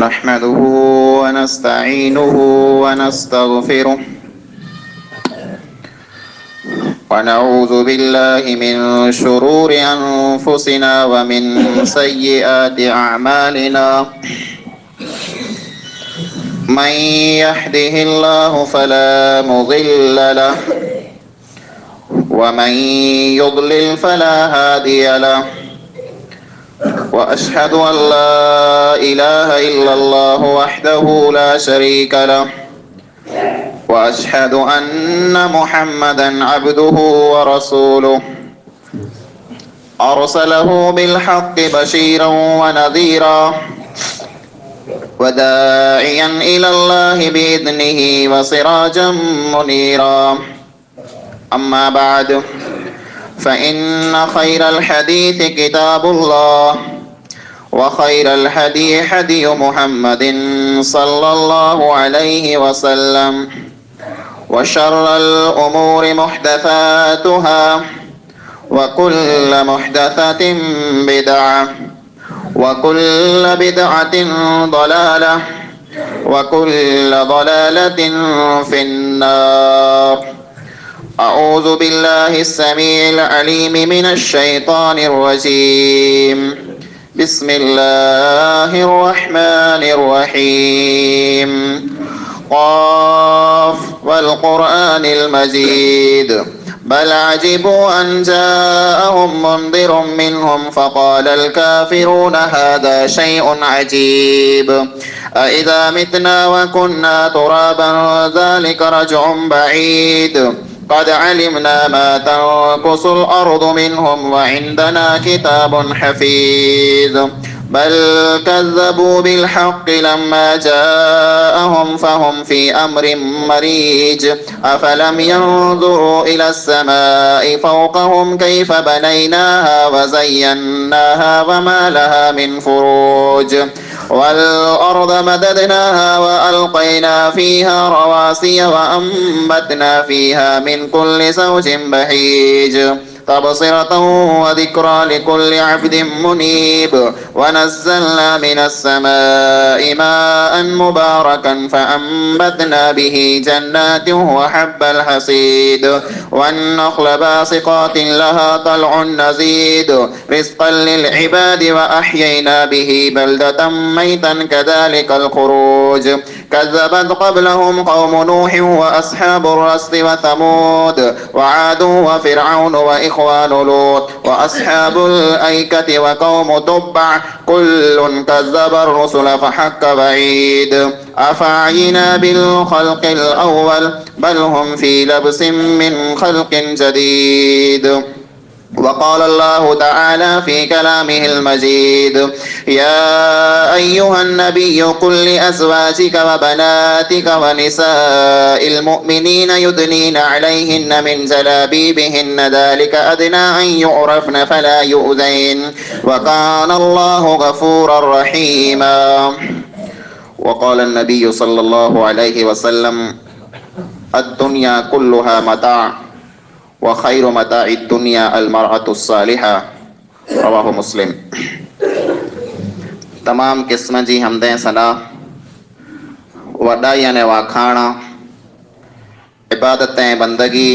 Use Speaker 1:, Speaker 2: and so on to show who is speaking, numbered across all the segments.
Speaker 1: نحمده ونستعينه ونستغفره ونعوذ بالله من شرور أنفسنا ومن سيئات أعمالنا من يهده الله فلا مضل له ومن يضلل فلا هادي له وأشهد أن لا إله إلا الله وحده لا شريك له وأشهد أن محمدا عبده ورسوله أرسله بالحق بشيرا ونذيرا وداعيا إلى الله بإذنه وسراجا منيرا أما بعد فإن خير الحديث كتاب الله وخير الهدي هدي محمد صلى الله عليه وسلم وشر الأمور محدثاتها وكل محدثة بدعة وكل بدعة ضلالة وكل ضلالة في النار. أعوذ بالله السميع العليم من الشيطان الرجيم. بسم الله الرحمن الرحيم. قاف والقرآن المجيد بل عجبوا أن جاءهم منذر منهم فقال الكافرون هذا شيء عجيب أإذا متنا وكنا ترابا ذلك رجع بعيد قد علمنا ما تنقص الأرض منهم وعندنا كتاب حفيظ بل كذبوا بالحق لما جاءهم فهم في أمر مريج أفلم ينظروا إلى السماء فوقهم كيف بنيناها وزيناها وما لها من فروج والأرض مددناها وألقينا فيها رواسي وأنبتنا فيها من كل زوج بهيج تبصرة وذكرى لكل عبد منيب ونزلنا من السماء ماء مباركا فأنبتنا به جنات وحب الحصيد والنخل باسقات لها طلع نزيد رزقا للعباد وأحيينا به بلدة ميتا كذلك الخروج كذبت قبلهم قوم نوح وأصحاب الرس وثمود وعاد وفرعون وإخوان لوط وأصحاب الأيكة وقوم تبع كل كذب الرسل فحق بعيد أفعينا بالخلق الأول بل هم في لبس من خلق جديد. وقال الله تعالى في كلامه المجيد يا أيها النبي قل لأزواجك وبناتك ونساء المؤمنين يدنين عليهن من جلابيبهن ذلك أدنى أن يعرفن فلا يؤذين وكان الله غفورا رحيما. وقال النبي صلى الله عليه وسلم الدنيا كلها متاع وخير متاع الدنيا المرأة الصالحة रवाह मुस्लिम। तमाम किस्म जी हमदें सना वॾाई अने वाखाणा इबादतें बंदगी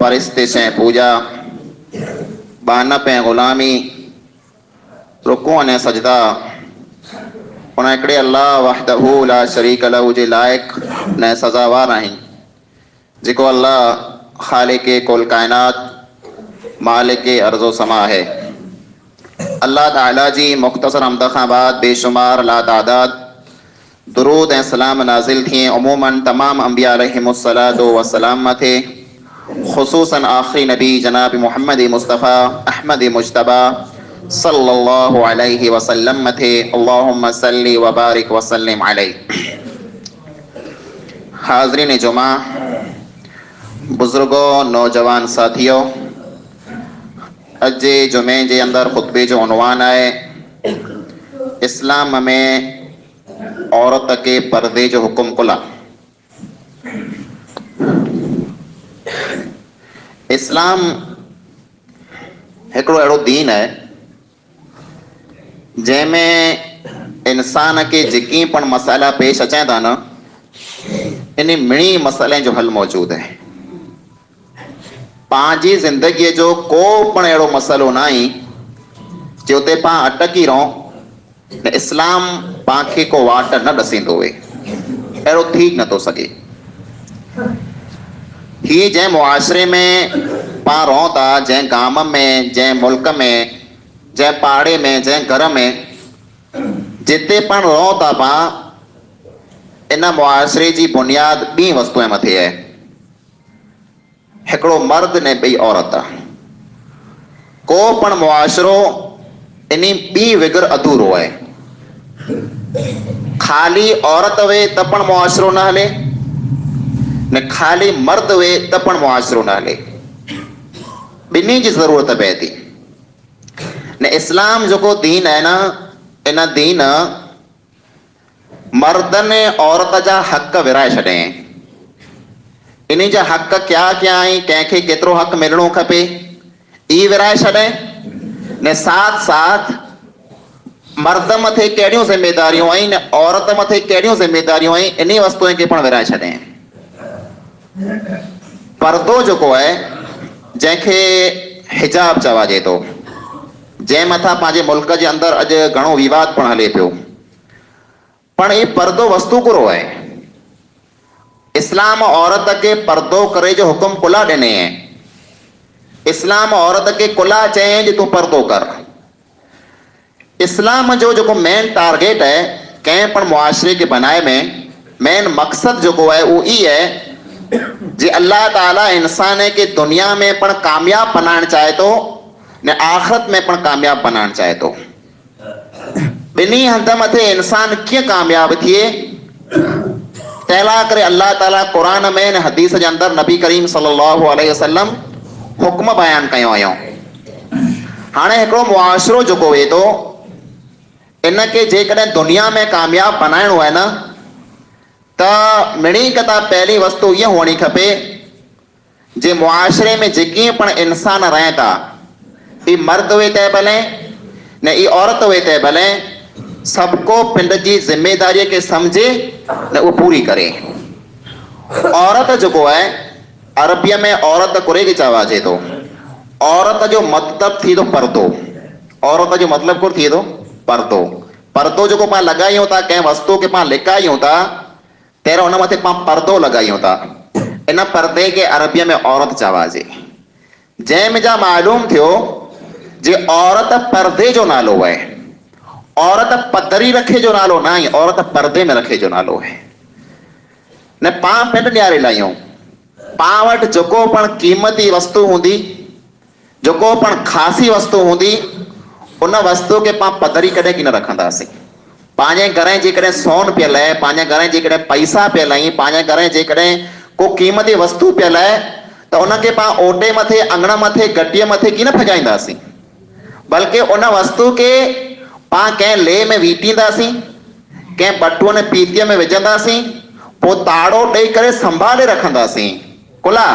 Speaker 1: परिस्तिश ऐं पूजा बानप ऐं ग़ुलामी रुकू अने सजदा उन हिकिड़े अल्लाह वहदहू ला शरीक लहू जे लाइक़ ने सज़ावार आहिनि जेको अल्लाह खालिक कुल कायनात मालिक अर्ज़ो समा है। अल्लाह ताला जी मुख्तसर हमद खां बाद बेशुमार लातादाद दुरूद ऐं सलाम नाज़िल थिए अमूमन तमाम अंबिया अलैहिमुस्सलातु वस्सलाम मथे ख़ुसूसन आख़िरी नबी जनाब मुहम्मद मुस्तफ़ा अहमद मुज्तबा सल्लल्लाहु अलैहि वसल्लम मथे अल्लाहुम्मा सल्लि व बारिक व सल्लिम अलैहि। हाज़रीन जुमा, बुजुर्गों, नौजवान साथियों, अज जुमे जे अंदर खुतबे जो उनवान है इस्लाम में औरत के पर्दे जो हुक्म कुला। इस्लाम हिकिड़ो अहिड़ो दीन है जंहिंमें इंसान के जेकी पण मसाला पेश अचनि था न, इन मिणी मसइले जो हल मौजूद है। पंहिंजी ज़िंदगीअ जो को पण अहिड़ो मसइलो न आहे जो उते पाण अटकी रहूं न इस्लाम पाण खे को वाट न ॾसींदो हुए। अहिड़ो थी नथो सघे। ही जंहिं मुआशरे में पाण रहूं था, जंहिं गाम में, जंहिं मुल्क में, जंहिं पाड़े में, जंहिं घर में, जिते पाण रहूं था पाण, इन मुआशरे जी बुनियाद ॿी वस्तुअ मथे आहे, हिकिड़ो मर्द ने ॿई औरत। को पण मुआशरो इन ॿी विगर अधूरो आहे। खाली औरत वे त पण मुआशरो न हले, न खाली मर्द वे त पण मुआशरो न हले। ॿिन्ही जी ज़रूरत पए थी। न इस्लाम जेको दीन आहे न, इन दीन मर्दनि औरत जा हक़ विराए छॾियईं। इन जा हक़ क्या क्या आहिनि, कंहिंखे केतिरो हक़ मिलणो खपे, ई विराए छॾियईं। न साथ साथ मर्द मथे कहिड़ियूं ज़िमेदारियूं आहिनि, औरत मथे कहिड़ियूं ज़िमेदारियूं आहिनि, इन वस्तुअ खे पण विराए छॾियईं। पर्दो जेको आहे, जंहिंखे हिजाब चवाइजे थो, जंहिं मथां पंहिंजे मुल्क जे अंदरि अॼु घणो विवाद पण हले पियो, पण ही पर्दो वस्तु कुरो आहे। इस्लाम औरत खे पर्दो करे जो हुकुम कुला ॾिने आहे। इस्लाम औरत खे कुला चए जो तूं पर्दो कर। इस्लाम जो जेको मेन टारगेट है कंहिं पण मुआशरे के बनाए में, मेन मक़सद जेको आहे उहो ई आहे जे अल्लाह ताला इंसान के दुनिया में पण कामयाब बनाइण चाहे थो, ने आख़िरत में पण कामयाब बनाइण चाहे थो। ॿिन्ही हंध मथे इंसान कीअं कामयाब थिए, तंहिं करे अल्लाह ताला क़ुरान में ने हदीस जे अंदरि नबी करीम सल्लल्लाहु अलैहि वसल्लम हुक्म बयान कयो हुयो। हाणे हिकिड़ो मुआशरो जेको वे थो, इनके जेकॾहिं दुनिया में कामयाब बनाइणो आहे न, त मिणी कथा पहली वस्तु इहा हुअणी खपे जे मुआशरे में जेके पण इंसान रहनि था, ई मर्द वे तंहिं भले न ई औरत वे तंहिं भले, सबको पिंड जी ज़िम्मेदारीअ खे सम्झे न उहो पूरी करे। औरत जेको आहे, अरबीअ में औरत कुरे खे चवाइजे थो। औरत जो मतिलबु थी थो पर्दो। औरत जो मतिलबु कुर थिए थो पर्दो। पर्दो जेको पाण लॻायूं था, कंहिं वस्तु खे पाण लिकायूं था, पहिरियों हुन मथे पाण पर्दो लॻायूं था। इन पर्दे खे अरबीअ में औरत चवाइजे। जंहिं जा मालूम थियो जे औरत पर्दे जो नालो आहे। औरत पदरी रखे जो नालो न आहे, औरत पर्दे में रखे जो नालो आहे। न पाण पिंड ॾियारे लाहियूं, पाण वटि जेको पण क़ीमती वस्तु हूंदी, जेको पण ख़ासी वस्तु हूंदी, उन वस्तु खे पाण पदरी कॾहिं की न रखंदासीं। पंहिंजे घर जेकॾहिं सोन पियल आहे, पंहिंजे घर जेकॾहिं पैसा पियल आहिनि, पंहिंजे घर जेकॾहिं को क़ीमती वस्तु पियल आहे, त उनखे पाण ओटे मथे, अंगण मथे, गटीअ मथे की न फजाईंदासीं, बल्कि उन वस्तु खे पाण कंहिं ले में वीटींदासीं, कंहिं बटूअ पीतीअ में विझंदासीं, पोइ ताड़ो ॾेई करे संभाले रखंदासीं। कुला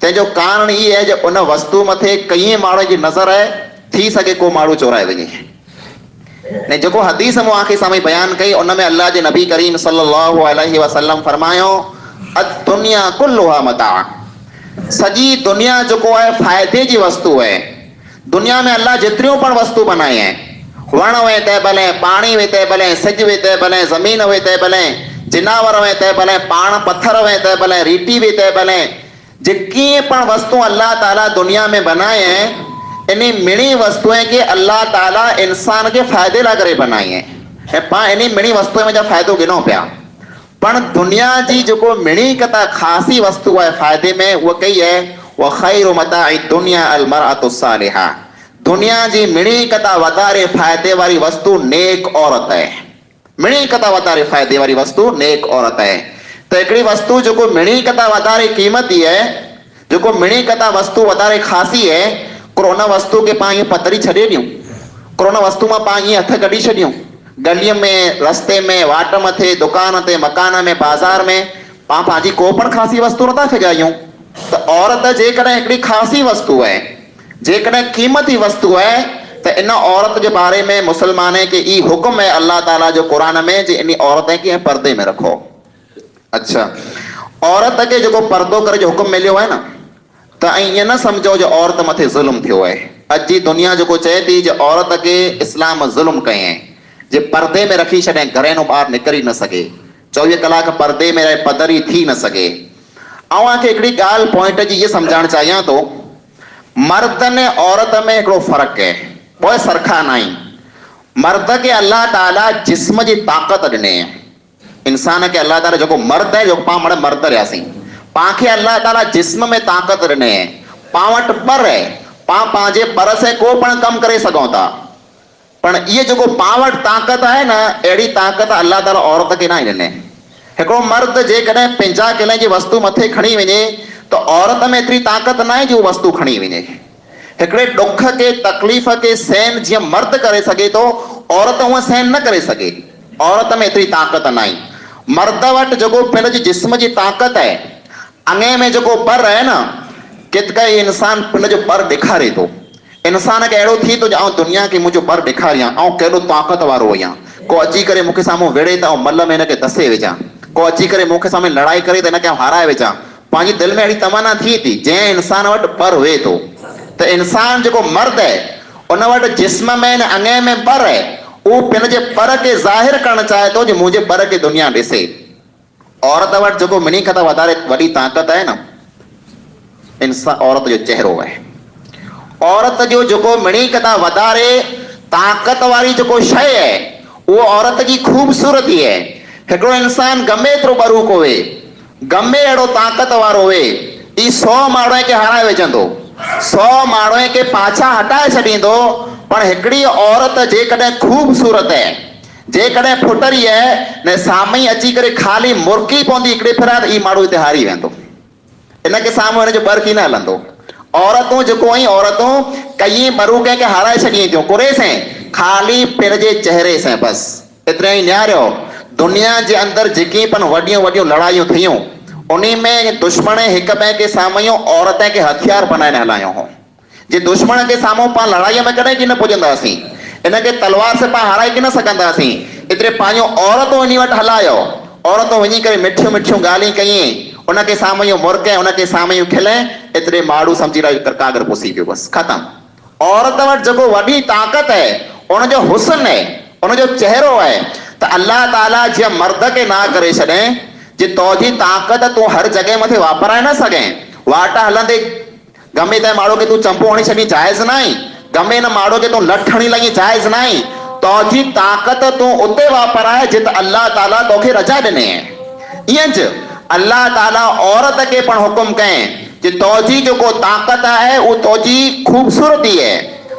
Speaker 1: तंहिंजो कारण ई आहे जो उन वस्तु मथे कई माण्हू जी नज़र आहे, थी सके को माण्हू चोराए वञे। ने जेको हदीस मूंखे साम्हूं बयान कई, उन में अल्लाह जे नबी करीम सल्लल्लाहु अलैहि वसल्लम फरमायो, दुनिया कुल्लुहा मता। सॼी दुनिया जेको आहे फ़ाइदे जी वस्तु आहे। दुनिया में अल्लाह जेतिरियूं पण वस्तु बनाई आहिनि, वण वे तंहिं भले, पाणी वे तंहिं भले, सिज वे तंहिं भले, ज़मीन वे तंहिं भले, जिनावर वे तंहिं भले, पाण पत्थर वे तंहिं भले, रीटी वे तंहिं भले, जेकी पण वस्तु अल्लाह ताला दुनिया में बनाए हैं, इन मिणी वस्तुएं के अल्लाह ताला इंसान के फायदे ला करे बनाई है। पाण इन मिणी वस्तुएं में जा फ़ाइदो गिनो पिया, पण दुनिया जी जेको मिणी कथा ख़ासी वस्तु आहे फ़ाइदे में, उहा कई है व खैरु मताइ दुनिया अल मरअतु सालिहा। दुनिया जी मिणी कथा वधारे फ़ाइदे वारी वस्तु नेक औरत है। मिणी कथा वधारे फ़ाइदे वारी वस्तु नेक औरत है। त हिकिड़ी वस्तु जेको मिणी कथा वधारे क़ीमती है, जेको मिणी कथा वस्तु वधारे ख़ासी है, कोरोना वस्तु के पाण ईअं पतरी छॾे ॾियूं, कोरोना वस्तु मां पाण ईअं हथ कढी छॾियूं, गलीअ में, रस्ते में, वाट मथे, दुकान ते, मकान में, बाज़ार में पाण पंहिंजी को पण ख़ासी वस्तु नथा फिजायूं। त औरत जेकॾहिं हिकिड़ी ख़ासी वस्तु आहे, जेकॾहिं क़ीमती वस्तु आहे, तो इन औरत के बारे में मुसलमान के ई हुक्म है अल्लाह ताला जो कुरान में जी इन औरतें की पर्दे में रखो। अच्छा, औरत के जो पर्दो करे जो हुक्म मिलियो है ना, तो ईअं न समझो जो औरत मथे ज़ुल्म थियो है। अॼु जी दुनिया जो चए थी जो औरत के इस्लाम ज़ुल्म कयईं, जे पर्दे में रखी छॾे, घरे नो ॿाहिरि निकिरी न सघे, 24 कलाक पर्दे में रहे, पदरी थी न सघे। ऐं हिकिड़ी ॻाल्हि पॉइंट जी ये समझाइण चाहियां तो, मर्द ने औरत में हिकिड़ो फ़र्क़ु है, पोइ सरखा न आहिनि। मर्द के अल्लाह ताला जिस्म जी ताक़त ॾिने, इंसान के अल्लाह ताला जो मर्द है, जो पाण मर्द रहियासीं, पाण खे अल्लाह ताला जिस्म में ताक़त ॾिने, पाण वटि पर है, पाण पंहिंजे पर से को पण कमु करे सघूं था। पर ये जो पाण वटि ताक़त है ना, अहिड़ी ताक़त अल्लाह ताला औरत के ना ॾिने। हिकिड़ो मर्द जेकॾहिं 50 किले जी वस्तु मथे खणी वञे तो औरत में एतिरी ताक़त न आहे जो वस्तु खणी वञे। हिकिड़े ॾुख के तकलीफ़ के सहन जीअं मर्द करे सघे तो, औरत उहा सहन न करे सघे। औरत में एतिरी ताक़त न आहे। मर्द वटि जेको पंहिंजी जिस्म जी ताक़त है, अंगे में जेको पर है न, कितकई इंसान पंहिंजो पर ॾेखारे थो। इंसान खे अहिड़ो थी थो जो दुनिया खे मुंहिंजो पर ॾेखारियां, केॾो ताक़त वारो आहियां। को अची करे मूंखे साम्हूं विड़े त मल में हिनखे दसे विझां, को अची करे मूंखे साम्हूं लड़ाई करे त हिनखे हाराए विझां। पंहिंजी दिलि में अहिड़ी तमन्ना थी थी जंहिं इंसान वटि पर हुए थो। त इंसान जेको मर्द है उन वटि जिस्म में न अंगे में पर है, उहो पंहिंजे पर खे ज़ाहिर करणु चाहे थो जो मुंहिंजे पर खे दुनिया ॾिसे। औरत वटि जेको मिनी खां वधारे वॾी ताक़त है न, इंसान औरत जो चेहरो है। औरत जो जो मिणी कदा वधारे ताक़त वारी जो शय है, वो औरत की खूबसूरती है। हिकिड़ो इंसान गमे एतिरो बरूक होवे, गमे अहिड़ो ताक़त वारो होवे, ई 100 माण्हुनि खे हाराए विझंदो, 100 माण्हुनि खे पाछा हटाए छॾींदो। पर हिकिड़ी औरत जेकॾहिं खूबसूरत है, जेकॾहिं फुटरी है न, साम्हूं अची करे खाली मुर्की पवंदी हिकिड़े फिरा त ई माण्हू हिते हारी वेंदो। इनके साम्हूं हिनजो बर की न हलंदो। औरतूं जेको आहिनि, औरतूं कई बरूक के हाराए छॾी थियूं कुरे से, खाली पंहिंजे चेहरे से, बस एतिरो ई न्यारो। दुनिया जे अंदरि जेकी पण वॾियूं वॾियूं लड़ायूं थियूं, उन में दुश्मन हिक ॿिए के साम्हूं औरत के हथियार बनाए हलायो हो। जे दुश्मन के साम्हूं पाण लड़ाई में कॾहिं की न पुॼंदासीं, इनके तलवार से पाण हाराए की न सघंदासीं। एतिरे पंहिंजो औरतूं इन वटि हलायो, औरतूं वञी करे मिठियूं मिठियूं ॻाल्हियूं कयईं, उनके साम्हूं मुर्के, उनके साम्हूं खिले, एतिरे माण्हू सम्झी रहियो कागर पुसी पियो, बस खत्म। औरत वटि जेको वॾी ताक़त है, उनजो हुस्न है, उनजो चेहरो है। तो अल्लाह ताला जीअं मर्द के ना करे छॾे, जे तोजी ताक़त तूं हर जगह मथे वापराए न सघे। वाट हलंदे गमे ते माण्हू के तूं चंपो हणी छॾी जाइज़ न आहे, गमे न माण्हू के तूं लठ हणी लॻी जाइज़ न आहे। तोजी ताक़त तूं उते वापराए जिते अल्लाह ताला तोखे रजा ॾिने। ईअं ज अल्लाह ताला औरत के पण हुक्म कयईं कि तोजी जो ताकत है वो तोजी खूबसूरती है,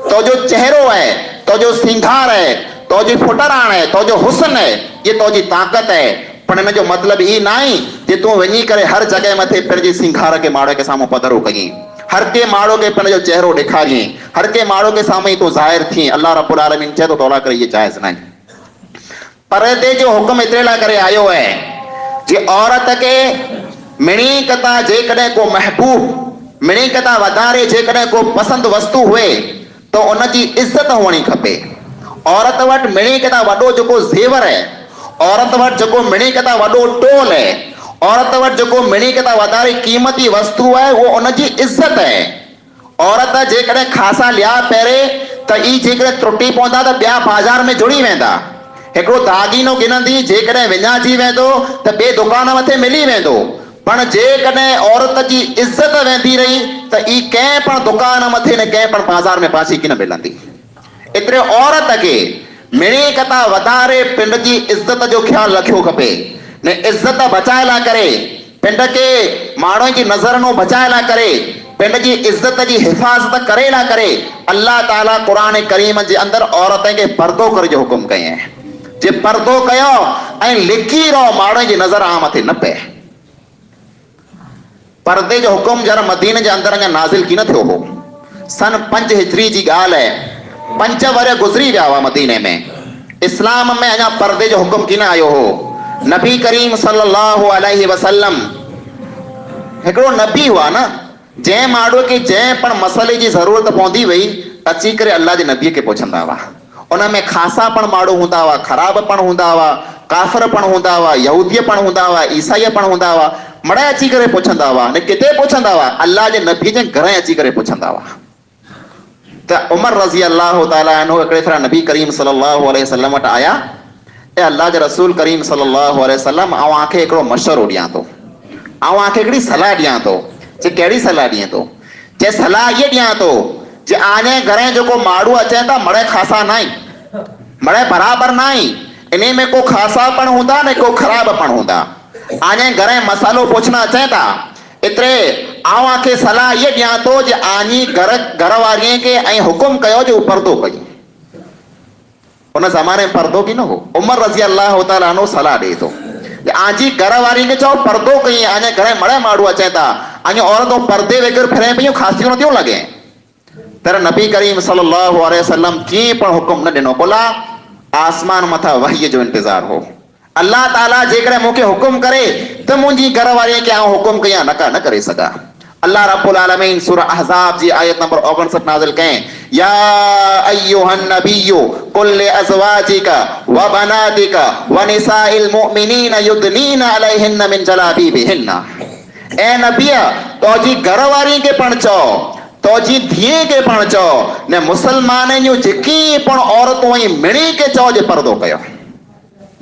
Speaker 1: तो जो चेहरो है, तो जो सिंगार है, तो जो फुटराण है, तो जो हुस्न है, ये तोजी ताकत है। पर इन जो मतलब ई ना आहे कि तूं वञी करे हर जगह मथे पंहिंजे सिंगार के माण्हू के साम्हूं पधरो कहीं, हर के माण्हू के पंहिंजो चेहरो ॾेखारीं, हर के माण्हू के साम्हूं तूं ज़ाहिर थी। अल्लाह रब्बुल आलमीन चए तो तोला करे ये जायज़ न आहे। पर्दे जो हुक्म एतिरे लाइ करे आयो है जे औरत के मिणी कता जेकॾहिं को महबूब, मिणी कता वधारे जेकॾहिं को पसंद वस्तु हुए तो उनजी इज्जत हुअणी खपे। औरत वटि मिणी कता वॾो जेको ज़ेवर है, औरत वटि जेको मिणी कता वॾो टोल है, औरत वटि जेको मिणी कता वधारे कीमती वस्तु है, वो उनजी इज्जत है। औरत जेकॾहिं खासा लिया पहिरे त ई जेकॾहिं त्रुटी पवंदा त ॿिया बाज़ार में जुड़ी वेंदा। हिकिड़ो दागीनो गिनंदी, जेकॾहिं विञाइजी वेंदो त ॿिए दुकान मथे मिली वेंदो। पर जेकॾहिं औरत जी इज्जत वेंदी रही त ई कंहिं पण दुकान मथे न कंहिं पण बाज़ार में पासी की न मिलंदी। एतिरे औरत के मिणी कता वधारे पिंड जी इज्जत जो ख्याल रखियो खपे ने, इज्जत बचाए ला करे, पिंड के माण्हुनि जी नज़रनो बचाए ला करे, पिंड जी इज्जत जी हिफ़ाज़त करे ला करे अल्लाह ताला क़ुरान करीम जे अंदरि औरत के पर्दो करे जो हुकुम कयईं। जे पर्दो कयो ऐं लिकी रहो, माण्हुनि जी नज़र आ मथे न पए। पर्दे जो हुकुम जरा मदीने जे अंदरि अञा नाज़िल की न थियो हो। सन 5 हिजरी जी ॻाल्हि है, 5 वर गुज़री विया हुआ मदीने में। इस्लाम में अञा पर्दे जो हुकुम की न आयो हो। नबी करीम सल्लल्लाहु अलैहि वसल्लम हिकिड़ो नबी हुआ न, जंहिं माण्हू खे जंहिं पण मसइले जी ज़रूरत पवंदी हुई अची करे अल्लाह जे नबीअ खे पुछंदा हुआ। उन में खासा पण माण्हू हूंदा हुआ, ख़राब पण हूंदा हुआ, काफ़िर पण हूंदा हुआ, यहूदीय पण हूंदा हुआ, ईसाई पण हूंदा हुआ। मड़े अची करे पुछंदा हुआ, ने किथे पुछंदा हुआ? अल्लाह जे नबी जे घर अची करे पुछंदा हुआ। त उमर रज़ी अल्लाह ताला अन्हु हिकिड़े भेरा नबी करीम सल्लल्लाहु अलैहि वसल्लम वटि आया। ए अल्लाह जे रसूल करीम सल्लल्लाहु अलैहि वसल्लम, आऊं आंखे हिकिड़ो मशवरो ॾियां थो, आऊं आंखे हिकिड़ी सलाह ॾियां थो। जे कहिड़ी सलाह ॾियां थो? जे सलाह इहे ॾियां थो जे आने घरे जेको माण्हू अचनि था मड़े खासा न आहिनि, मड़े बराबरि न आहिनि, इन में को खासा पण हूंदा ने को ख़राब पण हूंदा। आने घरे मसालो पुछणु अचनि था, एतिरे आऊं आंखे सलाह इहे ॾियां थो जे आनी घर वारीअ खे ऐं हुकुम कयो जो पर्दो कई। उन ज़माने में पर्दो की न हो। उमर रज़ी अल्लाह ताला अन्हु सलाह ॾिए थो, आजी घर वारी खे चओ पर्दो कई। आने घणे मड़े माण्हू अचनि था, अञा औरतूं पर्दे वग़ैरह फिरे पियूं, ख़ासियूं नथियूं लॻे। तर नबी करीम सल्लल्लाहु अलैहि वसल्लम कीअं पण हुकुम न ॾिनो। बोला आसमान मथां वही जो इंतज़ार हो। अल्लाह ताला जेकॾहिं मूंखे हुकुम करे त मुंहिंजी घर वारीअ खे आउं हुकुम कयां न करे सघां। अल्लाह रब्बुल आलमीन सूरह अहज़ाब जी आयत नंबर 59 नाज़िल कयईं, या अय्युहन नबिय्यु कुल लिअज़वाजिका व बनातिका व निसाइल मुमिनीन युदनीना अलैहिन्ना मिन जलाबीबिहिन्ना। ए नबीअ, तोजी घर वारी खे पण चओ, तोजी धीअ खे पण चओ, ने मुसलमान जूं जेकी पण औरतूं ऐं मिणी खे चओ जे पर्दो कयो।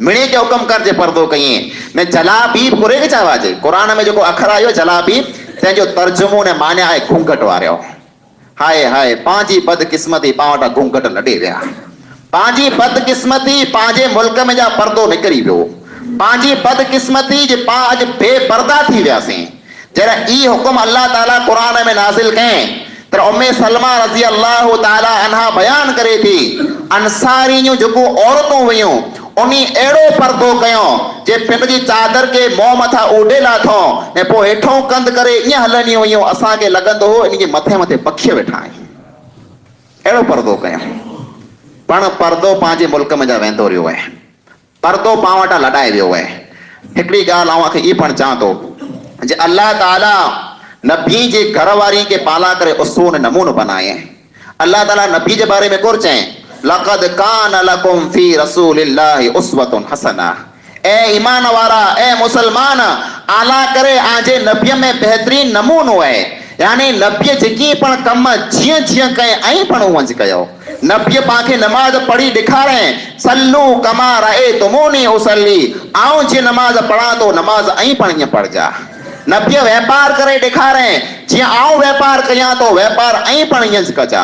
Speaker 1: मिणी खे हुकुम कर जे पर्दो कईं। ने जलाबीब कुरे खे चवाजे। क़ुरान में जेको अखर आयो जलाबीब, तंहिंजो तर्जुमो ने माने आहे घूंघट वारो। हाय हाय, पंहिंजी बदकिस्मती पां वटां घूंघट लॾे विया। पंहिंजी बदकिस्मती पंहिंजे मुल्क में जा पर्दो निकिरी वियो। पंहिंजी बदकिस्मती जे पां अॼु बेपर्दा थी वियासीं। जॾहिं ई हुकुम अल्लाह ताला क़ुरान में नाज़िल कयईं त उम्मे सलमा रज़ी अल्लाह ताला अन्हा बयान करे थी, अंसारी जूं जेको औरतूं हुयूं उन अहिड़ो पर्दो कयो जे पिंड जी चादर के मुंहुं मथां ओॾे लाथो ऐं पोइ हेठों कंद करे ईअं हलंदियूं हुयूं, असांखे लॻंदो हो इन जे मथे मथे पखी वेठा आहिनि। अहिड़ो पर्दो कयो। पण पर्दो पंहिंजे मुल्क में जा वेंदो रहियो आहे, पर्दो पां वटां लॾाए वियो आहे। हिकिड़ी ॻाल्हि आउं आंखे इहा पण चवां थो जे अल्लाह ताला नबी जे घर वारी खे पाला करे उसूल नमूनो बनाए। अल्लाह ताला नबी जे बारे में कुर चए, लक़द कान लकुम फी रसूलिल्लाहि उस्वतुन हसना। ए ईमान वारा, ए मुसलमान, आला करे आजे नबीअ में बेहतरीन नमूनो है। यानी नबीअ जेकी पण कम जीअं जीअं कए ऐं पण उहो ज कयो। नबीअ पांखे नमाज पढ़ी ॾेखारे, सल्लू कमा रअयतुमूनी उसल्ली, आऊं जीअं नमाज पढ़ां थो नमाज ऐं पण ईअं पढ़जा। नबीअ वापार करे ॾेखारे, जीअं आऊं वापार कयां थो वापार ऐं पण ईअं ज कजा।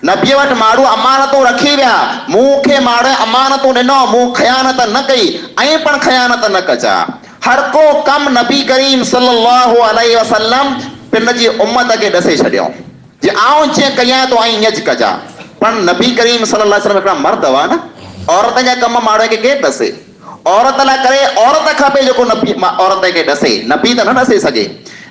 Speaker 1: नबीअ वटि माण्हू अमानतूं रखी विया, मूंखे माण्हू अमानतूं ॾिनो, मूं ख़यानत न कई ऐं पण ख़यानत न कजा। हर को कम नबी करीम सल्लल्लाहु अलैहि वसल्लम पिन जी उम्मत खे ॾसे छॾियो जे आऊं जीअं कयां थो ऐं ईअं ज कजा। पण नबी करीम सल्लल्लाहु अलैहि वसल्लम हिकिड़ा मर्द हुआ न, औरत जा कम माण्हू खे केरु ॾसे? औरत लाइ करे औरत खपे जेको नबी औरत खे ॾसे, नबी त न ॾसे सघे।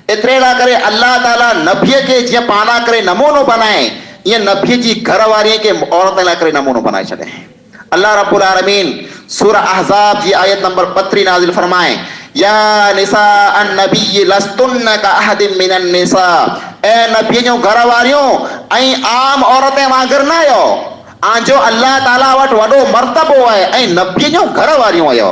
Speaker 1: एतिरे लाइ करे अल्लाह ताला नबीअ खे जीअं पाला करे नमूनो बनाए, ईअं नबीअ जी घर वारीअ खे औरत लाइ करे नमूनो बनाए छॾे। अल्लाह रब्बुल आलमीन सूरह अहज़ाब जी आयत नंबर 32 नाज़िल फरमाए, या निसा अन्नबी लस्तुन्न का अहदिन मिनन निसा। ए नबी जो घर वारियूं ऐं आम औरतें वांगुरु न आहियो, आंजो अल्लाह ताला वटि वॾो मर्तबो आहे ऐं नबी जो घर वारियूं आहियो।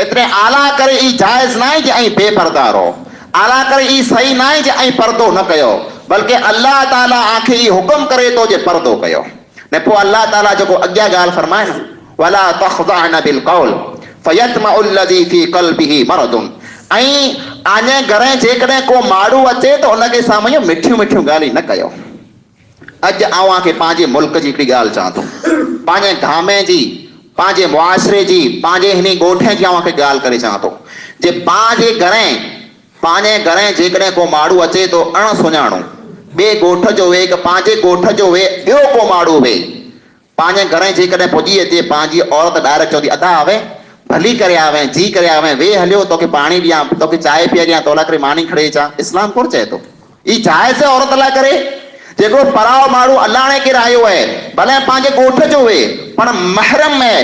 Speaker 1: एतिरे आला करे ई जाइज़ न आहे जे ऐं बेपर्दा रहो, आला करे ई सही न आहे जे ऐं पर्दो न कयो, बल्कि अल्लाह ताला आंखे ई हुकुम करे थो जे पर्दो कयो। ने पोइ अल्लाह ताला जेको अॻियां ॻाल्हि फरमाए न, वला तख़ज़अन बिल क़ौल फयतमउ लज़ी फी क़ल्बिही मरदुन। ऐं आने घरे जेकॾहिं को माण्हू अचे त उनखे साम्हूं मिठियूं मिठियूं ॻाल्हियूं न कयो। अॼु आउं आंखे पंहिंजे मुल्क जी हिकिड़ी ॻाल्हि चवां थो, पंहिंजे गामे जी, पंहिंजे मुआशिरे जी, पंहिंजे हिन ॻोठ जी आउं आंखे ॻाल्हि करे चवां थो जे पंहिंजे घरे जेकॾहिं को माण्हू अचे थो अण सुञाणो, ॿिए ॻोठ जो वे, पंहिंजे ॻोठ जो वे, ॿियो को माण्हू वे, पंहिंजे घरे जेकॾहिं पुॼी अचे, पंहिंजी औरत डायरेक्ट चवंदी अदा आवे, भली करे आवे, जी करे आवे, वे हलियो तोखे पाणी ॾियां, तोखे चांहि पी ॾियां, तोला करे मानी खणे अचां। इस्लाम कोन चए थो ई जाइज़ आहे औरत लाइ करे। जेको पराओ माण्हू अलाणे केरु आयो आहे, भले पंहिंजे ॻोठ जो वे, पण महरम में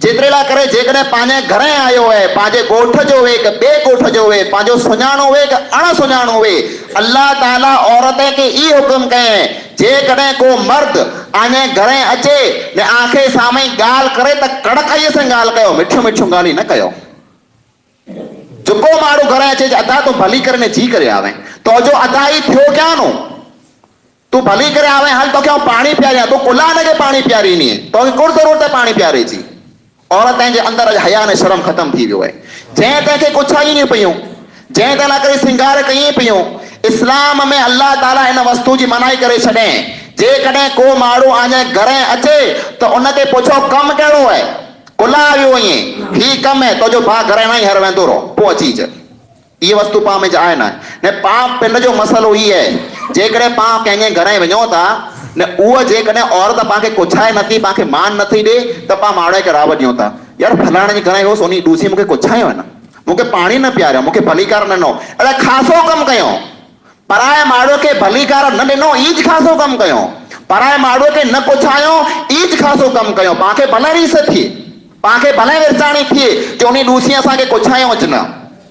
Speaker 1: जेतिरे लाइ करे जेकॾहिं पंहिंजे घर आयो आहे, पंहिंजे ॻोठ जो हुए कि ॿिए ॻोठ जो हुए, पंहिंजो सुञाणो हुए कि अण सुञाणो हुए, अल्लाह ताला औरत खे ई हुकुम कयईं जेकॾहिं को मर्द आने घर अचे ने आंखे साम्हूं ॻाल्हि करे त कड़काईअ सां ॻाल्हि कयो, मिठियूं मिठियूं ॻाल्हियूं न कयो। जेको माण्हू घर अचे अदा तूं भली करे ने जी करे आवे, तो जो अदा ई थियो क्या नो, तू भली करे आवे, हल तो क्या पानी पियारिया, तू कुला न के पानी पियारी नहीं है, तो कुड़ जरूरत है पानी पियारे जी। औरतें जे अंदर हया ने शर्म खत्म थी वियो है। जंहिं तंहिंखे कुछ आई नहीं पियूं, जंहिं ते ला करे सिंगार कई पियूं, इस्लाम में अल्लाह ताला इन वस्तु जी मनाई करे छॾे। जेकॾहिं को माण्हू आने घर अचे तो उनखे पुछो कम कहिड़ो है, कुला वियो ईअं, ही कम है, तो जो भाउ घर न हर वेंदो रहो, पोइ अची अच। ये वस्तु पाण में आहे न पाण पिंड जो मसलो ई आहे। जेकॾहिं पाण कंहिंजे घर वञो था न, उहा जेकॾहिं औरत पाण खे कुछाए नथी, पाण खे मान नथी ॾे, त पाण माण्हू खे राव ॾियूं था, यार फलाणे जे घर वियोसि उन ॾूसी मूंखे कुछायो न, मूंखे पाणी न पियारियो, मूंखे भलीकार न ॾिनो, अड़े ख़ासो कमु कयो। पराए माण्हू खे भलीकार न ॾिनो, ईज ख़ासो कमु कयो। पराए माण्हू खे न पुछायो, ईज ख़ासो कमु कयो। पाण खे भले रीस थिए, पाण खे भले विरसाणी थिए कि उन ॾूसी असांखे कुछायो अच न,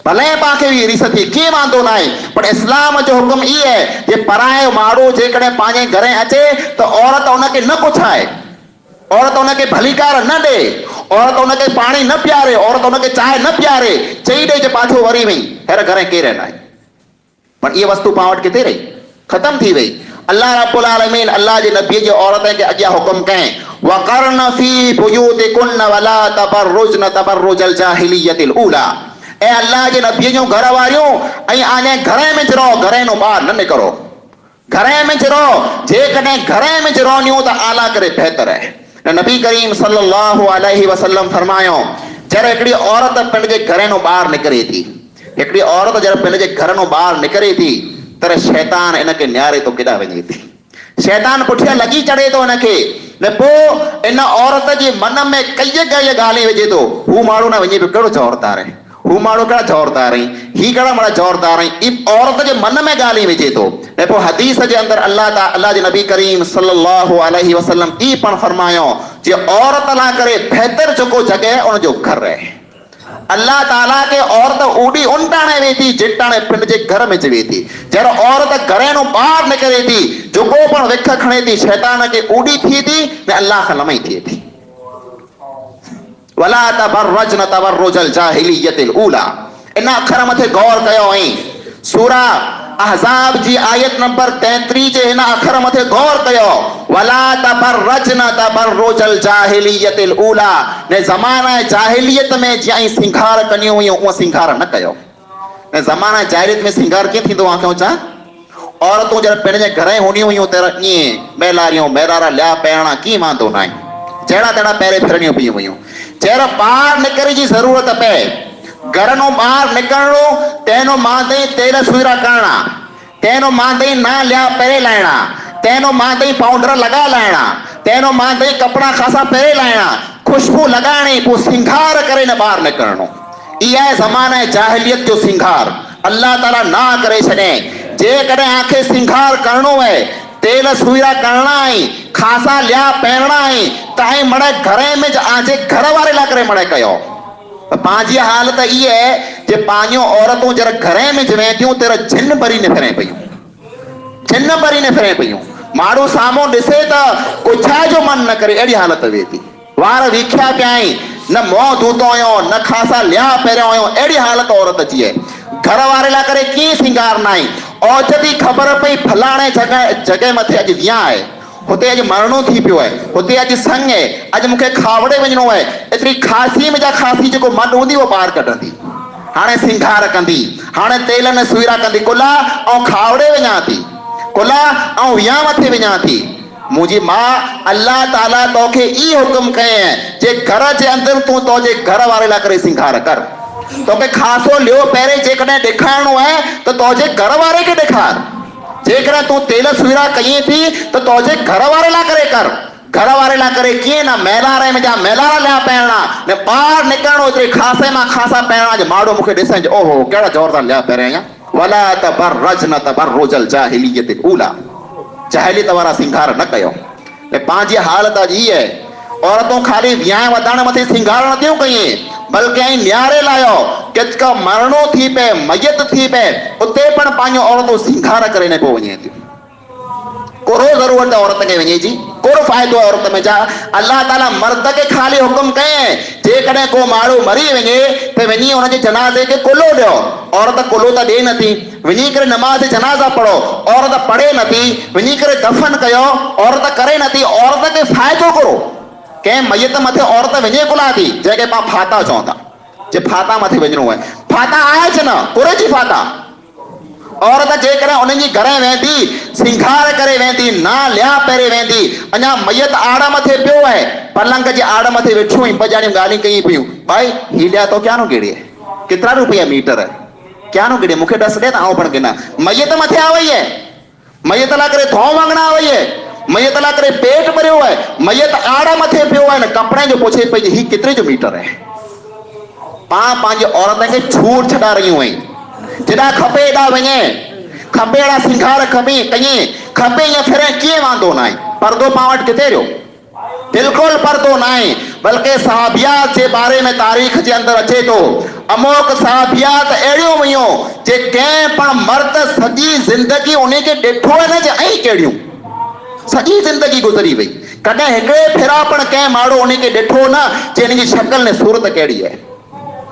Speaker 1: भले पाण खे रीस थिए, कीअं वांदो न आहे, पर इस्लाम जो हुकुम ई आहे कि पराए माण्हू जेकॾहिं पंहिंजे घर अचे त औरत उनखे न पुछाए, औरत उनखे भलीकार न ॾे, औरत उनखे पाणी न पियारे, औरत उनखे चांहि न पियारे, चई ॾे जे पाछो वरी वई, हेर घर केरु न आहे। पर इहा वस्तु पाण वटि किथे रही, ख़तम थी वई। अल्लाह रब्बुल आलमीन अल्लाह जे नबी जे औरत खे अॻियां हुकुम कयईं, वक़रन फी बुयूतिकुन्न वला तबर्रुजन तबर्रुजल जाहिलियतिल ऊला। ऐं अल्लाह जे नबी जूं घर वारियूं ऐं आने घर में ज रहो, घर नो ॿाहिरि न निकिरो, घर में ज रहो। जेकॾहिं घर में ज रहंदियूं त आला करे बहितर आहे। नबी करीम सल्लल्लाहु अलैहि वसल्लम फरमायो, जॾहिं हिकिड़ी औरत पिंड जे घर नो ॿाहिरि निकिरे थी, हिकिड़ी औरत जॾहिं पिंड जे घर नो ॿाहिरि निकिरे थी त शैतान इनखे निहारे थो केॾा वञे थी, शैतान पुठियां लॻी चढ़े थो इनखे, न पोइ इन औरत जे मन में कई ॻाल्हि विझे थो, हू माण्हू न वञे पियो कहिड़ो ज़ोरदार आहे, हू माण्हू कहिड़ा ज़ोरदार आहीं, ही कहिड़ा माण्हू ज़ोरदार आहीं, ई औरत जे मन में ॻाल्हि विझे थो। ऐं पोइ हदीस जे अंदरि अल्लाह जे नबी करीम सल्लल्लाहु अलैहि वसल्लम ई पण फरमायो जे औरत लाइ करे बहितर जेको जॻह उनजो घर आहे। अल्लाह ताला के औरत ओडी उनटाणे वेठी जिटाणे पिंड जे घर में वे थी। जड़ औरत घर नो ॿाहिरि निकिरे थी, जेको पण विख खणे थी, शैतान खे ओडी थी थी ने अल्लाह खां लमई थिए थी। वला तबर्रजन तबर्रुजल जाहिलियतिल ऊला। इन अखर मथे गौर कयो ऐं सूरा अहज़ाब जी आयत नंबर 33 जे हिन अखर मथे गौर कयो, वला तबर्रजन तबर्रुजल जाहिलियतिल ऊला। ने ज़माना जाहिलियत में जीअं सिंगार कनियूं हुयूं उहो सिंगार न कयो। ने ज़माना जाहिलियत में सिंगार कीअं थींदो आहे चा औरतूं जॾहिं पिण जे घर हूंदियूं हुयूं त ईअं महिलारियूं महिलारा लिया पहिरणा कीअं वांदो न आहे, जहिड़ा तहिड़ा पहिरें फिरणियूं पियूं हुयूं। जहिड़ा ॿाहिरि निकिरण जी ज़रूरत पए, घर नो ॿाहिरि निकिरणो, तंहिंनो मांदे तेल सुहिरा करणा, तंहिंनो मांदे ना लिया पहिरें लाइणा, तंहिंनो मांदे पाउडर लॻा लाइणा, तंहिंनो मांदे कपिड़ा ख़ासा पहिरें लाइणा, खुशबू लॻाइणी, पोइ सिंगार करे न ॿाहिरि निकिरणो। इहा आहे ज़माना जाहिलियत जो सिंगार। अल्लाह ताला ना करे छॾे। जेकॾहिं आंखे सिंगार करणो आहे, तेल सुहिरा करणा आहिनि, ख़ासा लिया पहिरणा आहिनि, तव्हां मड़े घर में आजे घर वारे लाइ करे मड़े कयो। पंहिंजी हालत इहा आहे जे पंहिंजूं औरतूं जॾहिं घर में वेंदियूं त जिन भरी न फिरे पियूं, जिन भरी न फिरे पियूं। माण्हू साम्हूं ॾिसे त कुछाए जो मन न करे, अहिड़ी हालत वे थी। वार विख्या पिया आहिनि, न मुंहुं धोतो हुयो, न ख़ासा लिया पहिरियों हुयो, अहिड़ी हालत औरत अची आहे। घर वारे लाइ करे कीअं सिंगार न आई। औचती ख़बर पई फलाणे जॻह मथे अॼु विया आहे, हुते अॼु मरणो थी पियो आहे, हुते अॼु संग आहे, अॼु मूंखे खावड़े वञिणो आहे। एतिरी ख़ासी में जा ख़ासी जेको मड हूंदी उहो ॿाहिरि कढंदी, हाणे सिंगार कंदी, हाणे तेल न सुहिरा कंदी, कुला ऐं खावड़े वञा थी, कुला ऐं विया मथे वञा थी। मुंहिंजी मां अल्लाह ताला तोखे ई हुकुम कयईं जे घर जे अंदरि तूं तुंहिंजे घर वारे लाइ करे सिंगार कर। तोखे ख़ासो लियो पहिरें जेकॾहिं ॾेखारिणो आहे त तुंहिंजे घर वारे खे ॾेखार। जेकॾहिं तूं तेल सुहिरा कईं थी त तुंहिंजे घर वारे लाइ करे कर। घर वारे लाइ करे कीअं न महिलारे में जा महिलारा लिया पहिरणा, न ॿाहिरि निकिरणो एतिरे ख़ासे मां ख़ासा पहिरणा जे माण्हू मूंखे ॾिसण ओहो कहिड़ा ज़ोरदार लिया पहिरियां। वला तबर्रजन तबर्रुजल जाहिलियतिल ऊला। जाहिलियत वारा सिंगार न कयो। पंहिंजी हालत अॼु ई आहे। औरतूं खाली विहांउ वधाइण मथे सिंगार नथियूं कयूं, बल्कि ऐं न्यारे लायो किचक मरणो थी पए, मयत थी पए, उते पण पंहिंजो औरतूं सिंगार करे न पियो वञे थियूं। कोरो ज़रूरत है औरत के वञे जी, कोरो फ़ाइदो है औरत में जा। अल्लाह ताला मर्द के खाली हुक्म कयईं जेकॾहिं को माण्हू मरी वञे त वञी हुनजे जनाज़े खे कुलो ॾियो। औरत कुलो त ॾिए नथी, वञी करे नमाज़ जनाज़ा पढ़ो, औरत पढ़े नथी, वञी करे दफ़न कयो, औरत करे नथी। औरत खे फ़ाइदो कोरो, कंहिं मयत मथे औरत वञे कोन्ह थी, जंहिंखे पाण फाता चऊं था, जे फाता मथे वञिणो आहे। फाता आहे छा न, कुरे जी फाता। औरत जेकॾहिं उन्हनि जी घर वेंदी, सिंगार करे वेंदी, ना लिया पहिरे वेंदी, अञा मयत आड़ मथे पियो आहे, पलंग जे आड़ मथे वेठियूं हुई, ॿ ॼणियूं ॻाल्हियूं कयूं पियूं, भाई ही लिया तो क्या नो गिड़े, केतिरा रुपया मीटर है, क्या नो गिड़े, मूंखे ॾस ॾे त आउं पण गिना। मयत मथे आ वई है, मयत लाइ करे थो वांगणा वई है, मयत लाइ करे पेट भरियो है, मयत आड़ मथे पियो आहे न कपिड़े जो पुछे पई ही केतिरे जो मीटर है। पाण पंहिंजी औरत खे छूट छॾा रहियूं आहिनि, जेॾा खपे एॾा वञे, खपे अहिड़ा सिंगार खपे कईं, खपे ईअं फिरे कीअं वांदो न आहे। पर्दो पाण वटि किथे रहियो, बिल्कुलु पर्दो न आहे। बल्कि सहाबियात जे बारे में तारीख़ जे अंदरि अचे थो, अमोक सहाबियात अहिड़ियूं हुयूं जे कंहिं पण मर्द सॼी ज़िंदगी उन खे ॾिठो आहे न, जे ऐं कहिड़ियूं सॼी ज़िंदगी गुज़री वई, कॾहिं हिकिड़े फेरा पण कंहिं माण्हू उन खे ॾिठो न जे हिन जी शक्ल ने सूरत कहिड़ी आहे।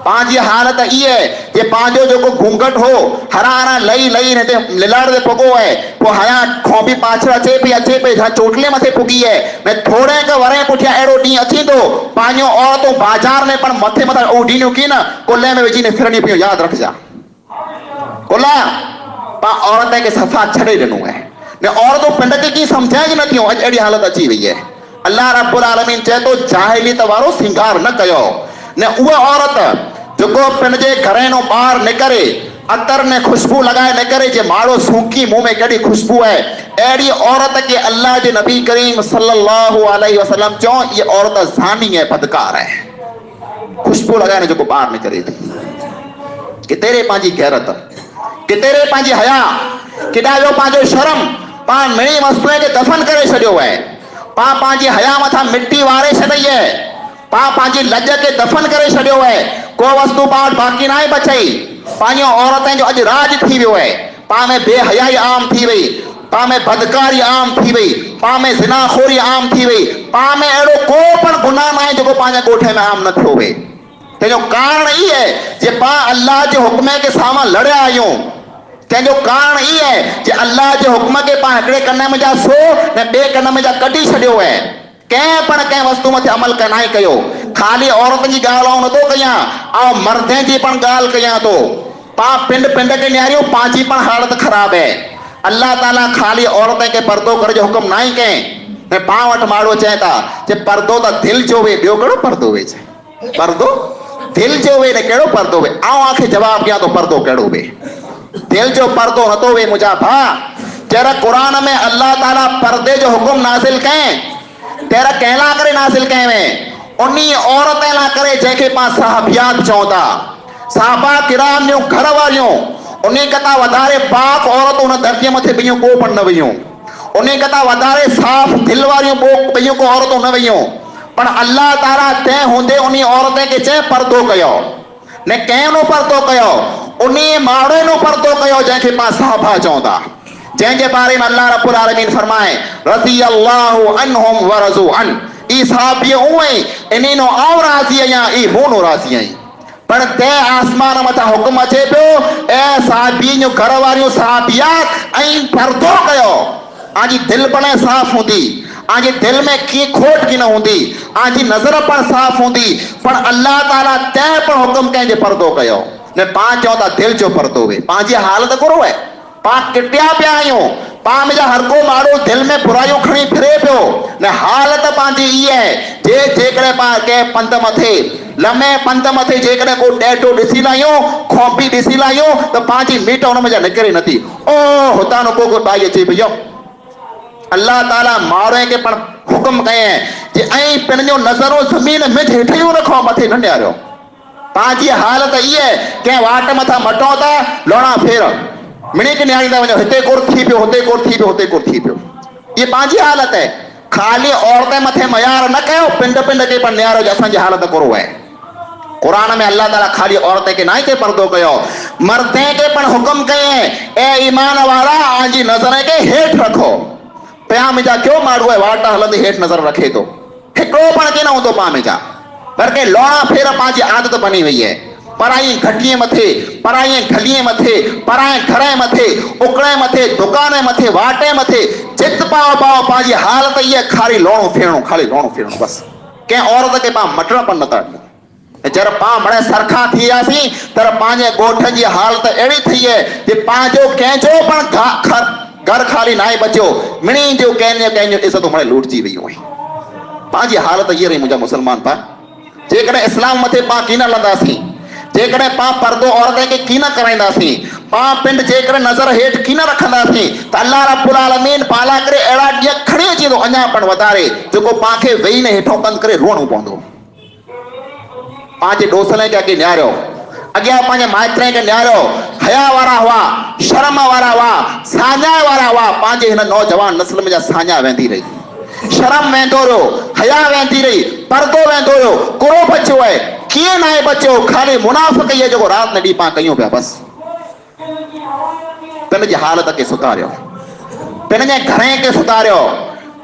Speaker 1: पंहिंजी हालत इहा आहे जे पंहिंजो जेको घूंघट हो हरा हरा लही लही हिते लिलाड़ ते पुॻो आहे, पोइ हया खोंबी पाछड़ अचे पई चोटले मथे पुॻी आहे, ऐं थोरे क वरे पुठियां अहिड़ो ॾींहुं अची थो पंहिंजो औरतूं बाज़ार में पण मथे मथां उॾीनियूं की न कुल्हे में विझी फिरणी पियूं। यादि रखजा, कुल्हा पाण औरत खे सफ़ा छॾे ॾिनो आहे ने औरतूं पिंड खे कीअं सम्झाइनि नथियूं। अॼु अहिड़ी हालत अची वई आहे। अल्लाह रब्बुल आलमीन चए थो जाहिलियत वारो सिंगार न कयो ने उहा औरत जेको पिंड जे घरेनो ॿाहिरि निकिरे अतर ने खुशबू लगाए निकिरे, जे माण्हू सूकी मुंह में कहिड़ी खुशबू आहे, अहिड़ी औरत खे अल्लाह जे नबी करीम सल्लल्लाहु अलैहि वसल्लम चओ ये औरत ज़ानी है, बदकार है। खुशबू लगाए जेको ॿाहिरि निकिरे थी, किथे रे पंहिंजी गैरत, किथे रे पंहिंजी हया, किॾा वियो पंहिंजो शर्म। पाण मिणी वस्तुअ खे दफ़न करे छॾियो आहे, पाण पंहिंजी हया मथां मिटी वारे छॾी आहे, पाण पंहिंजी लज खे दफ़न करे छॾियो आहे। को वस्तु पाण वटि बाक़ी न आहे बचाई। पंहिंजो औरतुनि जो अॼु राज थी वियो आहे। पाण में बेहयाई आम थी वई, पाण में बदकारी आम थी वई, पाण में ज़िनाखोरी आम थी वई, पाण में अहिड़ो को पण गुनाह न आहे जेको पंहिंजे ॻोठे में आम न थियो हुए। तंहिंजो कारण ई आहे जे पाण अल्लाह जे हुक्म के साम्हूं लड़िया आहियूं। तंहिंजो कारण ई आहे जे अल्लाह जे हुक्म खे पाण हिकिड़े कन में जा सो ऐं ॿिए कन में जा कढी छॾियो आहे। कंहिं पण कंहिं वस्तु मथे अमल न कयो। खाली औरत जी ॻाल्हि आउं नथो कयां, ऐं मर्दनि जी पण ॻाल्हि कयां थो। पाण पिंड पिंड खे निहारियूं, पंहिंजी पण हालत ख़राब आहे। अल्लाह ताला खाली औरत खे पर्दो करे जो हुक्म न ई कयईं। ऐं पाण वटि माण्हू चए था जे पर्दो त दिलि जो वे, ॿियो कहिड़ो पर्दो वे? पर्दो दिलि जो वे, न कहिड़ो पर्दो वे? आउं आखे जवाबु ॾियां थो पर्दो कहिड़ो वे। दिलि जो पर्दो नथो वे मुंहिंजा भाउ। जहिड़ा क़ुरान में अल्लाह ताला पर्दे जो हुकुम नाज़िल कयईं, तेरा कहला करे नाज़िल कये में उन्ही औरत लाइ करे जंहिंखे पाण सहाबियात चऊं था। साहबा किराम जूं घर वारियूं, उन कथा वधारे पाक औरतूं उन धरतीअ मथे ॿियूं को पण न वयूं। उन कथा वधारे साफ़ दिलि वारियूं ॿियूं को औरतूं न वयूं। पर अल्लाह ताला तंहिं हूंदे उन औरत खे चए पर्दो कयो। न कंहिं नो पर्दो कयो, उन माण्हू नो पर्दो कयो जंहिंखे पाण साहबा चऊं था, जंहिंजे बारे में अल्लाह रब्बुल आलमीन फरमाए रज़ी अल्लाहु अन्हुम व रज़ू अन। ई साहबी उहे इन्हीनो आउं राज़ी आहियां, ई मूं नो राज़ी आहीं। पर तंहिं आसमान मथां हुकुम अचे पियो ऐं साहबी जूं घर वारियूं साहबियात ऐं पर्दो कयो। आजी दिलि पण साफ़ हूंदी, आजी दिलि में की खोट की न हूंदी, आजी नज़र पण साफ़ हूंदी। पर अल्लाह ताला तंहिं पण हुकुम कयईं जे पर्दो कयो। न पाण चऊं था दिलि जो पर्दो वे, पंहिंजी हालत करो आहे। पाण किटिया पिया आहियूं, पाण में हर को माण्हू दिलि में बुराइयूं खणी फिरे पियो। न हालत पंहिंजी इहा आहे जेकॾहिं पाण कंहिं पंध मथे लमे पंध मथे जेकॾहिं को ॾेढो ॾिसी लाहियूं, खोपी ॾिसी लाहियूं त पंहिंजी मीट हुन में जा निकिरे नथी। ओ हुतां न को बाई अचे पई। अल्लाह ताला माण्हू खे पण हुकुम कयईं जे ऐं पंहिंजो नज़रो ज़मीन में हेठियूं रखो, मथे न ॾियारियो। पंहिंजी हालत इहा आहे, कंहिं वाट मथां मटो था लोणा फेर मिणी खे निहारींदा वञो, हिते कोर थी पियो, हुते कोर थी पियो, हुते कोर थी पियो। ये पंहिंजी हालत है। खाली औरतें मथे मयार न कयो, पिंड पिंड के पर न्यारो जो असांजी हालत करो है। कुरान में अल्लाह ताला खाली औरतें के ना के पर्दो कयो, मर्दे के पण हुक्म कये ए ईमान वाला आजी नजर के हेठ रखो। प्याम जा क्यों मारू है वाटा हलंदी हेठ नजर रखे तो हिकड़ो पण के ना होंदो पामे जा, बल्कि लोणा फेर पांजी आदत बनी हुई है। पराई घटिए मथे, पराई गलिए मथे, पराए घरे मथे, उकड़े मथे, दुकाने मथे, वाटे मथे, जित पाओ पाओ पांजी हालत ये खाली लोणो फेरणो, खाली लोणो फेरणो बस। के औरत के पा मटण पण नता जर पा मणे सरखा थियासी तर पांजे गोठ जी हालत एड़ी थी है कि पांजो केंजो पण घर खाली नाई बचो, मिणी जो केंजो केंजो इज्जत मणे लूटजी वई होई। पांजी हालत ये रही मुझा मुसलमान पा। जेकॾहिं इस्लाम मथे पा की न लंदासीं, जेकॾहिं पा पर्दो औरतें के की न कराईंदासीं, पा पिंड जेकॾहिं नज़र हेठ की न रखंदासीं त अल्लाह रब्बुल आलमीन पाला करे अहिड़ा ॾींहं खणी अची थो अञा पण वधारे जेको पांखे वेही न हेठों बंदि करे रोअणो पवंदो। पांजे डोसले के अॻे न्यारो, अॻियां पंहिंजे माइटनि खे न्यारो, हया वारा हुआ, शर्म वारा हुआ, साञा वारा हुआ। पंहिंजे हिन नौजवान नस्ल में जा साञा वेंदी रही, शर्म वेंदो रहो, हया वेंदी रही, पर्दो वेंदो रहो। को बचो है कीअं न आहे बचो, खाली मुनाफ़िक इहे जेको राति न ॾींहुं पाण कयूं पिया बस। पिन जी हालत खे सुधारियो, पिन जे घरे खे सुधारियो,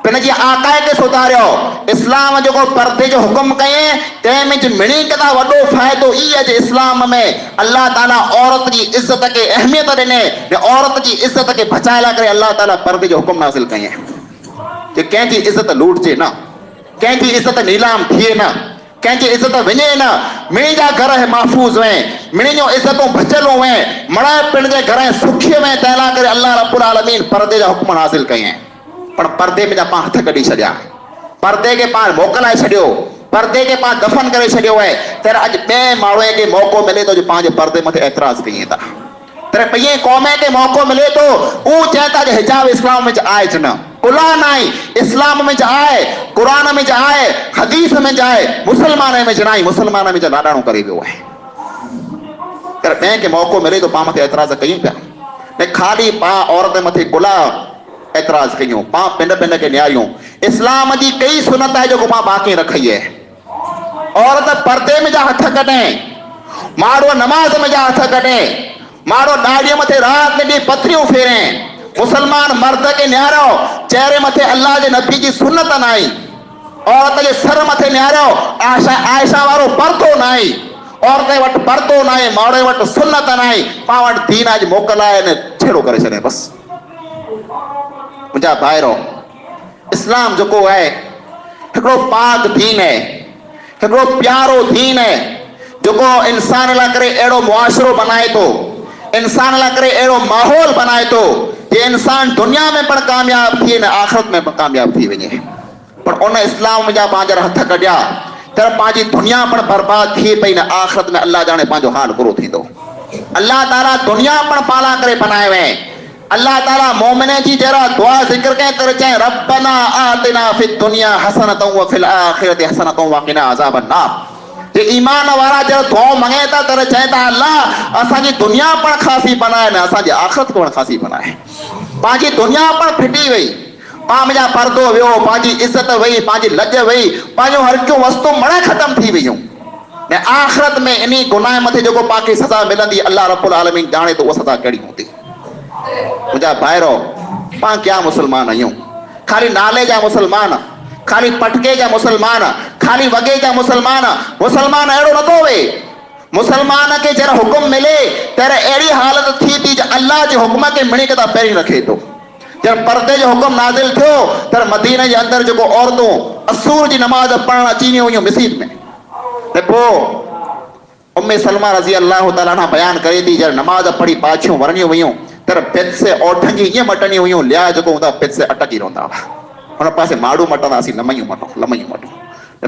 Speaker 1: पिन जी आकाए खे सुधारियो। इस्लाम जो पर्दे जो हुक्म कये तंहिंमें मिणी कदा वॾो फ़ाइदो ई आहे जे इस्लाम में अल्लाह ताला औरत जी इज़्ज़त खे अहमियत ॾिने, औरत जी इज़्ज़त खे बचाए लाइ करे अल्लाह ताला पर्दे जो हुक्म नाज़िल कये कि कंहिंजी इज़्ज़त लूटजे न, कंहिंजी इज़्ज़त नीलाम थिए न, कंहिंजी इज़्ज़त विञे न। मिणी जा घर महफ़ूज़ हुए, मिणी जो इज़्ज़तूं बचियलूं हुए, मणे पिण जे घर सुखी हुए। तंहिं लाइ करे अल्लाह रब्बुल आलमीन पर्दे जा हुक्म नाज़िल कये। पर पर्दे में पां हथ कढी छॾिया, पर्दे के पां मोकिलाए छॾियो, पर्दे के पां दफ़न करे छॾियो है। तर अॼु ॿिए माण्हूअ खे मौक़ो मिले थो जो पंहिंजे पर्दे मथे एतिराज़ कयूं था। तर ॿिए क़ौम खे मौक़ो मिले थो, उहो चए था जो हिजाब इस्लाम में आहे ज न, कुला न आहे, इस्लाम में आहे, कुरान में आहे, हदीस में आहे, मुसलमान में न आहे, मुसलमान में लाॾाणो करे वियो आहे। तर ॿिए खे मौक़ो मिले थो पाण मथे एतिराज़ कयूं पिया। न खाली पां औरत मथे कुला एतराज कयूं, पां पिंड पिंड के न्यारियूं। इस्लाम जी कई सुनत है जो पां बाकी रखी है। औरत पर्दे में जा हथ कटे, मारो नमाज में जा हथ कटे, मारो दाढ़ी मथे रात में पथरियों फेरे। मुसलमान मर्द के न्यारो चेहरे मथे अल्लाह के नबी की सुन्नत न आई, औरत के सर मथे न्यारो आयशा वारो पर्दो न आई, औरत वट पर्दो न आहे, माड़े वट सुन्नत न आई, पां वट दीन अज मोकलाए ने छेड़ो करे छॾे बस। मुझा भाइरो, इस्लाम जो है हिकिड़ो पाक दीन है, हिकिड़ो प्यारो दीन है जो इंसान लाइ करे अहिड़ो मुआशरो बनाए थो, इंसान लाइ करे अहिड़ो माहौल बनाए थो कि इंसान दुनिया में पण कामयाब थिए न आख़िरत में पण कामयाब थी वञे। पर उन इस्लाम जा पंहिंजा हथ कढिया तर पंहिंजी दुनिया पण बर्बाद थिए पई न आख़िरत में अल्लाह जाने पंहिंजो हाल बुरो थींदो। अल्लाह ताला दुनिया पण पाला करे बनाए वे। अल्लाह ताला मोमिने जी जरा दुआ जिक्र के कर चाहे रब्बना आतिना फिद दुनिया हसनतन व फिल आखिरति हसनतन व क़िना अज़ाबन नार। जे ईमान वाला जरा दुआ मांगे था तर चाहे था अल्लाह असांजी दुनिया पण खासी बनाए न असांजी आखिरत पण खासी बनाए। पांजी दुनिया पण फिटी वई, पाम जा पर्दो वियो, पांजी इज्जत वई, पांजी लज वई, पांजो हर को वस्तु मणे खत्म थी वयूं। ने आखिरत में इन्हीं गुनाह मथे जो पाके सजा मिलंदी अल्लाह रब्बुल आलमीन जाने तो वो सजा कड़ी होती। मुझा भाइरो, पां क्या मुसलमान आहियूं? खाली नाले जा मुसलमान, खाली पटके जा मुसलमान, खाली वगे जा मुसलमान। मुसलमान अहिड़ो नथो वे, मुसलमान के जरा हुक्म मिले तर अहिड़ी हालत थी थी जो अल्लाह जे हुक्म के मिणी कदा पहिरीं रखे थो। जब पर्दे जो हुक्म नाज़िल थियो तर मदीने जे अंदर जो औरतूं असूर जी नमाज पढ़ण अची वियूं हुयूं मस्जिद में। ते पोइ उम्मे सलमा रज़ी अल्लाह तआला अन्हा बयान करे थी जब नमाज पढ़ी पाछियूं वरनियूं हुयूं तर पित से ओठनि जी ईअं मटनी हुयूं, लिया जेको हूंदा पित से अटकी रहंदा हुआ। हुन पासे माड़ू मटंदासीं, लमयूं मटूं।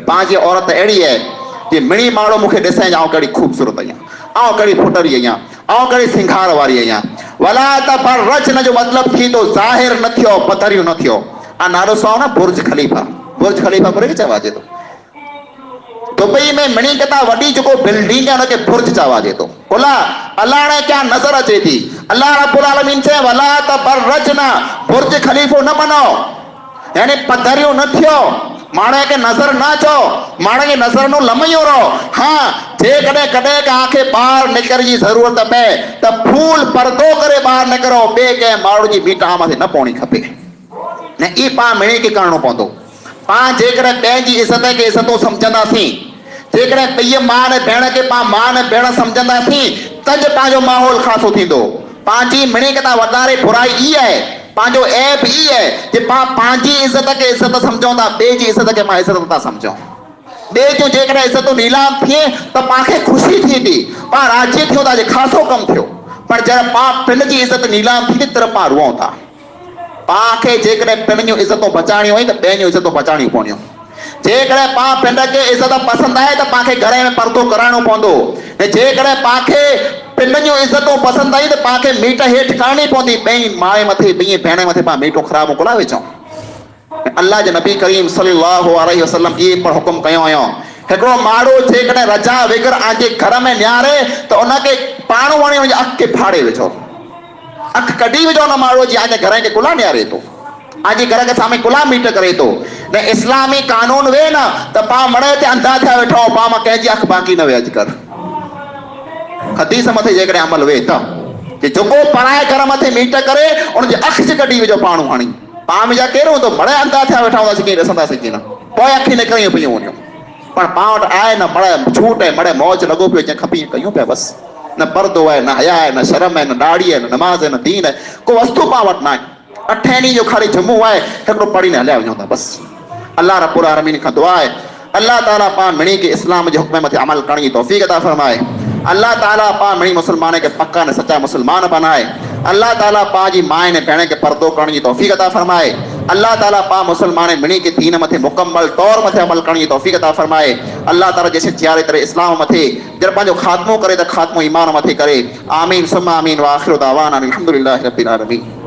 Speaker 1: पंहिंजी औरत अहिड़ी है कि मिणी माड़ो मूंखे ॾिसण आऊं कहिड़ी ख़ूबसूरत आहियां, आऊं कहिड़ी फुटरी आहियां, आऊं कहिड़ी सिंगार वारी आहियां। वला तबर्रजन जो मतिलबु थी थो ज़ाहिर न थियो, पथरियूं न थियो। आ नालो सुनो न बुर्ज खलीफा, बुर्ज खलीफा पर चवाजे थो। दुबई में मिणी कता वॾी जेको बिल्डिंग आहे हुनखे बुर्ज चवाजे थो। बोला अलाणे क्या नज़र अचे थी। अल्लाह रब्बुल आलमीन चए वला तबर्रजन, बुर्ज खलीफो न मनो। यानी पधरियो न थियो, माणे के नजर ना चो, माणे की नजर नो लमयो रहो। हाँ जे कदे कदे के आंखे बाहर निकर जी जरूरत पे त फूल पर्दो करे बाहर निकरो, बे के माण्हू जी बीटा मथे न पवणी खपे ने। ई पा मिणी के करणो पवंदो। पा जेकॾहिं पंहिंजी इज़त खे इज़तूं सम्झंदासीं, जेकॾहिं पीउ माउ ने भेण खे पा माउ ने भेण सम्झंदासीं, तज पंहिंजो माहौल ख़ासो थींदो। पंहिंजी मिणी खां वधारे बुराई ई आहे, पंहिंजो ऐब ई आहे जे पां पंहिंजी इज़त खे इज़त सम्झूं था, ॿिए जी इज़त खे मां इज़त था सम्झूं। ॿिए जूं जेकॾहिं इज़तूं नीलाम थिए त पाणखे ख़ुशी थींदी, पाण राज़ी थियो था जे ख़ासो कमु थियो। पर जॾहिं पाण पिण जी इज़त नीलाम थींदी त पाण रुअऊं था। पाण खे जेकॾहिं पिण जूं इज़तूं बचाइणियूं आहिनि त ॿियनि जूं इज़तूं बचाइणियूं पवंदियूं। जेकॾहिं पाण पिण खे इज़त पसंदि आहे त पाणखे घर में पर्दो कराइणो पवंदो, ऐं जेकॾहिं पाणखे पिण जूं इज़तूं पसंदि आई त पाणखे मीट हेठि करणी पवंदी। ॿई माए मथे ॿई भेण मथे पाण मीटो ख़राबु कोन विझूं। अल्लाह जे नबी करीम सल्लल्लाहु अलैहि वसल्लम इहे पर हुकुम कयो हुयो। हिकिड़ो माण्हू जेकॾहिं रजा विगर आजे घर में निहारे त उनखे पाण वणी वञी अखि खे फाड़े विझो, अखि कढी विझो न माण्हू जी आजे घर खे कुला निहारे थो, आजे घर के सामने कुला मीट करे थो। ने इस्लामी कानून वे न त पाण मड़े ते अंधा थिया वेठो, पाण मां कंहिंजी अखि बाक़ी न वेच कर। हदीस मथे जेकॾहिं अमल वे त जेको पराए घर मथे मीट करे उनजी अखि च कढी विझो पाण हाणी। पाण मुंहिंजा केरु हूंदो, मड़े अंधा थिया वेठा हूंदासीं, कीअं ॾिसंदासीं कीअं न, पोइ अखि निकिरियूं पियूं वञूं। पर पाण वटि आहे न मड़े छूट आहे, मड़े मौज लॻो पियो अचे, खपी कयूं पिया बसि। न पर्दो आहे, न हया आहे, न शर्म आहे, न ॾाढ़ी आहे, न नमाज़ आहे, न दीन आहे, को वस्तु पाण वटि न आहे। 8 ॾींहं जो ख़ाली जुमो आहे, हिकिड़ो पढ़ी न हलिया वञूं था बसि। अल्लाह रब्बुल आलमीन खां दुआ आहे अल्लाह ताला पाण मिणी के इस्लाम जे हुक्म मथे अमल करण जी तौफ़ीक़ अता फरमाए। अल्लाह ताला पाण मिणी मुसलमान के पक्का ने सच्चा मुसलमान बनाए। अल्लाह ताला पाण जी माए ने भेण के पर्दो करण जी तौफ़ीक़ अता फरमाए। अल्लाह ताला पाण मुसलमान मिणी के दीन मथे मुकम्मल तौर मथे अमल करण जी तौफ़ीक़ अता फरमाए। अल्लाह ताला जैसे जियारे तरह इस्लाम मथे जब पंहिंजो ख़ात्मो करे त ख़ात्मो ईमान मथे करे। आमीन सुम्मा आमीन व आखिरु दावाना अल्हम्दुलिल्लाहि रब्बिल आलमीन।